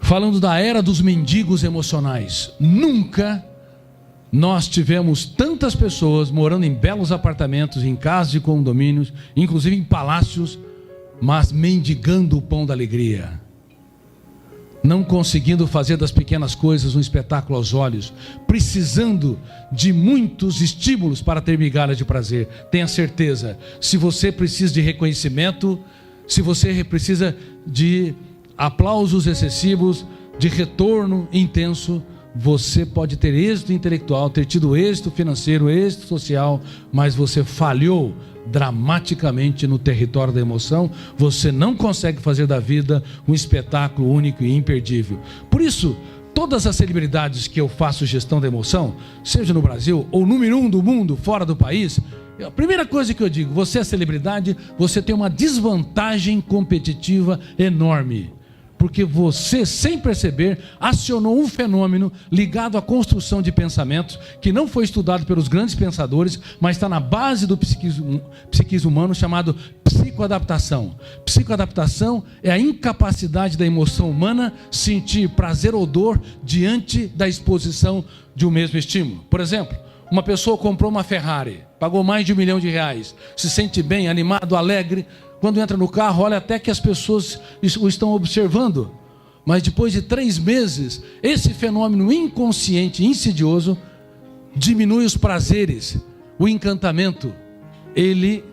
falando da era dos mendigos emocionais. Nunca nós tivemos tantas pessoas morando em belos apartamentos, em casas de condomínios, inclusive em palácios, mas mendigando o pão da alegria, não conseguindo fazer das pequenas coisas um espetáculo aos olhos, precisando de muitos estímulos para ter migalhas de prazer. Tenha certeza, se você precisa de reconhecimento, se você precisa de aplausos excessivos, de retorno intenso, você pode ter êxito intelectual, ter tido êxito financeiro, êxito social, mas você falhou dramaticamente no território da emoção. Você não consegue fazer da vida um espetáculo único e imperdível. Por isso, todas as celebridades que eu faço gestão da emoção, seja no Brasil ou número 1 do mundo, fora do país, a primeira coisa que eu digo: você é celebridade, você tem uma desvantagem competitiva enorme, porque você, sem perceber, acionou um fenômeno ligado à construção de pensamentos que não foi estudado pelos grandes pensadores, mas está na base do psiquismo humano, chamado psicoadaptação. Psicoadaptação é a incapacidade da emoção humana sentir prazer ou dor diante da exposição de um mesmo estímulo. Por exemplo, uma pessoa comprou uma Ferrari, pagou mais de R$1 milhão, se sente bem, animado, alegre. Quando entra no carro, olha até que as pessoas o estão observando. Mas depois de 3 meses, esse fenômeno inconsciente, insidioso, diminui os prazeres, o encantamento. Ele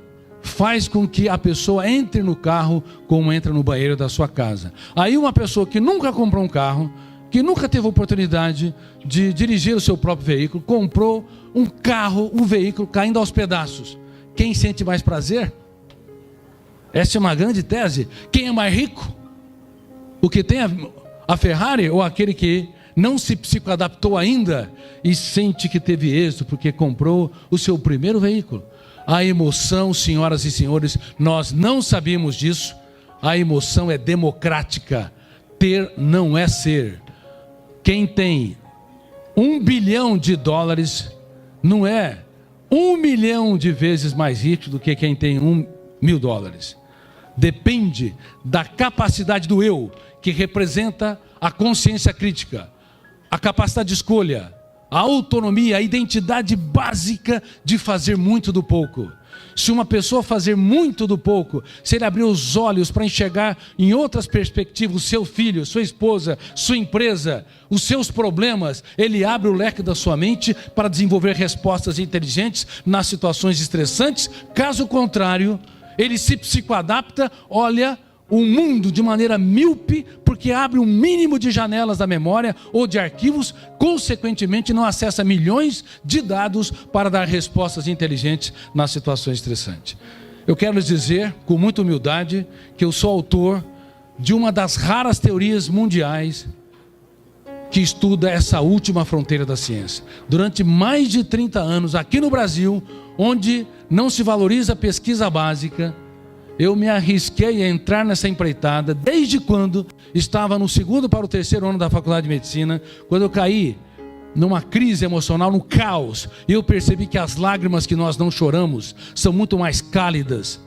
faz com que a pessoa entre no carro como entra no banheiro da sua casa. Aí uma pessoa que nunca comprou um carro, que nunca teve oportunidade de dirigir o seu próprio veículo, comprou um carro, um veículo caindo aos pedaços. Quem sente mais prazer? Essa é uma grande tese. Quem é mais rico? O que tem a Ferrari ou aquele que não se psicoadaptou ainda e sente que teve êxito porque comprou o seu primeiro veículo? A emoção, senhoras e senhores, nós não sabíamos disso. A emoção é democrática. Ter não é ser. Quem tem $1 bilhão não é 1 milhão de vezes mais rico do que quem tem $1.000. Depende da capacidade do eu, que representa a consciência crítica, a capacidade de escolha, a autonomia, a identidade básica de fazer muito do pouco. Se uma pessoa fazer muito do pouco, se ele abrir os olhos para enxergar em outras perspectivas o seu filho, sua esposa, sua empresa, os seus problemas, ele abre o leque da sua mente para desenvolver respostas inteligentes nas situações estressantes. Caso contrário, ele se psicoadapta, olha o mundo de maneira míope, porque abre um mínimo de janelas da memória ou de arquivos, consequentemente não acessa milhões de dados para dar respostas inteligentes nas situações estressantes. Eu quero lhes dizer, com muita humildade, que eu sou autor de uma das raras teorias mundiais que estuda essa última fronteira da ciência. Durante mais de 30 anos, aqui no Brasil, onde não se valoriza a pesquisa básica, eu me arrisquei a entrar nessa empreitada desde quando estava no 2º para o 3º ano da faculdade de medicina, quando eu caí numa crise emocional, num caos, e eu percebi que as lágrimas que nós não choramos são muito mais cálidas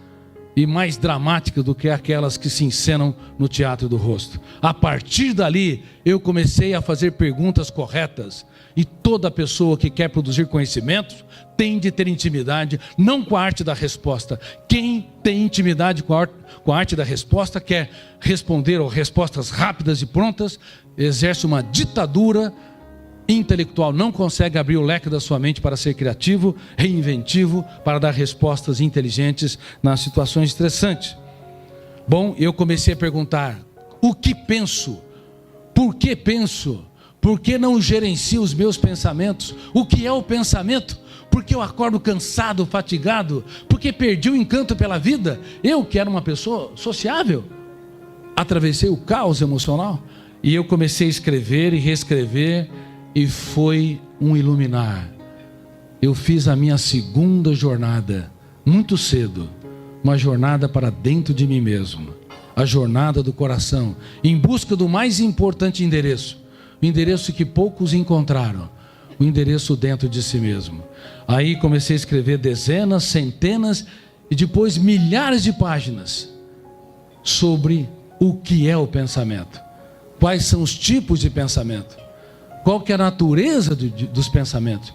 e mais dramáticas do que aquelas que se encenam no teatro do rosto. A partir dali, eu comecei a fazer perguntas corretas, e toda pessoa que quer produzir conhecimentos tem de ter intimidade, não com a arte da resposta. Quem tem intimidade com a arte da resposta, quer responder ou respostas rápidas e prontas, exerce uma ditadura intelectual, não consegue abrir o leque da sua mente para ser criativo, reinventivo, para dar respostas inteligentes nas situações estressantes. Bom, eu comecei a perguntar: o que penso? Por que penso? Por que não gerencio os meus pensamentos? O que é o pensamento? Porque eu acordo cansado, fatigado? Porque perdi o encanto pela vida? Eu que era uma pessoa sociável, atravessei o caos emocional, e eu comecei a escrever e reescrever, e foi um iluminar. Eu fiz a minha 2ª jornada, muito cedo, uma jornada para dentro de mim mesmo, a jornada do coração, em busca do mais importante endereço, o endereço que poucos encontraram, o endereço dentro de si mesmo. Aí comecei a escrever dezenas, centenas e depois milhares de páginas sobre o que é o pensamento. Quais são os tipos de pensamento? Qual que é a natureza dos pensamentos?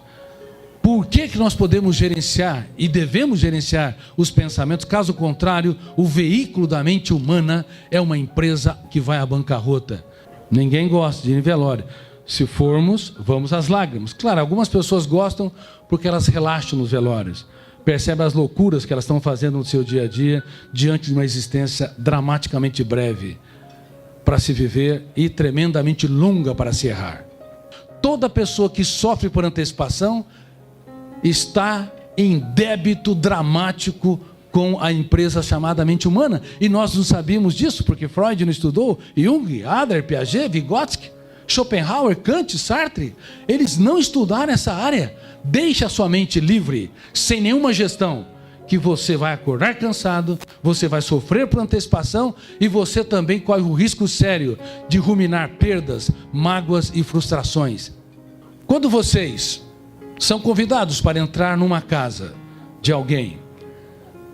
Por que nós podemos gerenciar e devemos gerenciar os pensamentos? Caso contrário, o veículo da mente humana é uma empresa que vai à bancarrota. Ninguém gosta de ir em velório. Se formos, vamos às lágrimas. Claro, algumas pessoas gostam porque elas relaxam nos velórios. Percebem as loucuras que elas estão fazendo no seu dia a dia diante de uma existência dramaticamente breve para se viver e tremendamente longa para se errar. Toda pessoa que sofre por antecipação está em débito dramático com a empresa chamada mente humana. E nós não sabíamos disso, porque Freud não estudou, Jung, Adler, Piaget, Vygotsky, Schopenhauer, Kant, Sartre. Eles não estudaram essa área. Deixe a sua mente livre, sem nenhuma gestão, que você vai acordar cansado, você vai sofrer por antecipação e você também corre o risco sério de ruminar perdas, mágoas e frustrações. Quando vocês são convidados para entrar numa casa de alguém,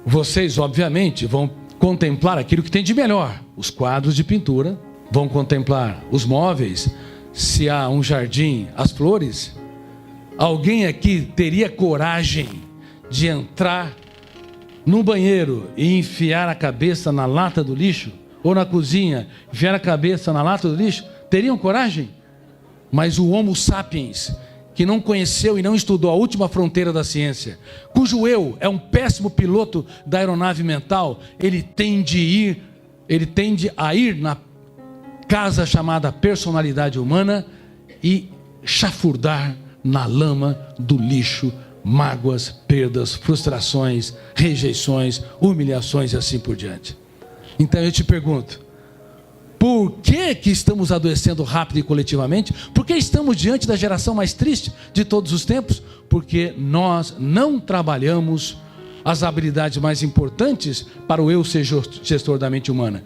vocês obviamente vão contemplar aquilo que tem de melhor, os quadros de pintura, vão contemplar os móveis, se há um jardim, as flores. Alguém aqui teria coragem de entrar no banheiro e enfiar a cabeça na lata do lixo? Ou na cozinha, enfiar a cabeça na lata do lixo? Teriam coragem? Mas o Homo sapiens, que não conheceu e não estudou a última fronteira da ciência, cujo eu é um péssimo piloto da aeronave mental, ele tende a ir na casa chamada personalidade humana e chafurdar na lama do lixo mágoas, perdas, frustrações, rejeições, humilhações e assim por diante. Então eu te pergunto, por que estamos adoecendo rápido e coletivamente? Por que estamos diante da geração mais triste de todos os tempos? Porque nós não trabalhamos as habilidades mais importantes para o eu ser gestor da mente humana.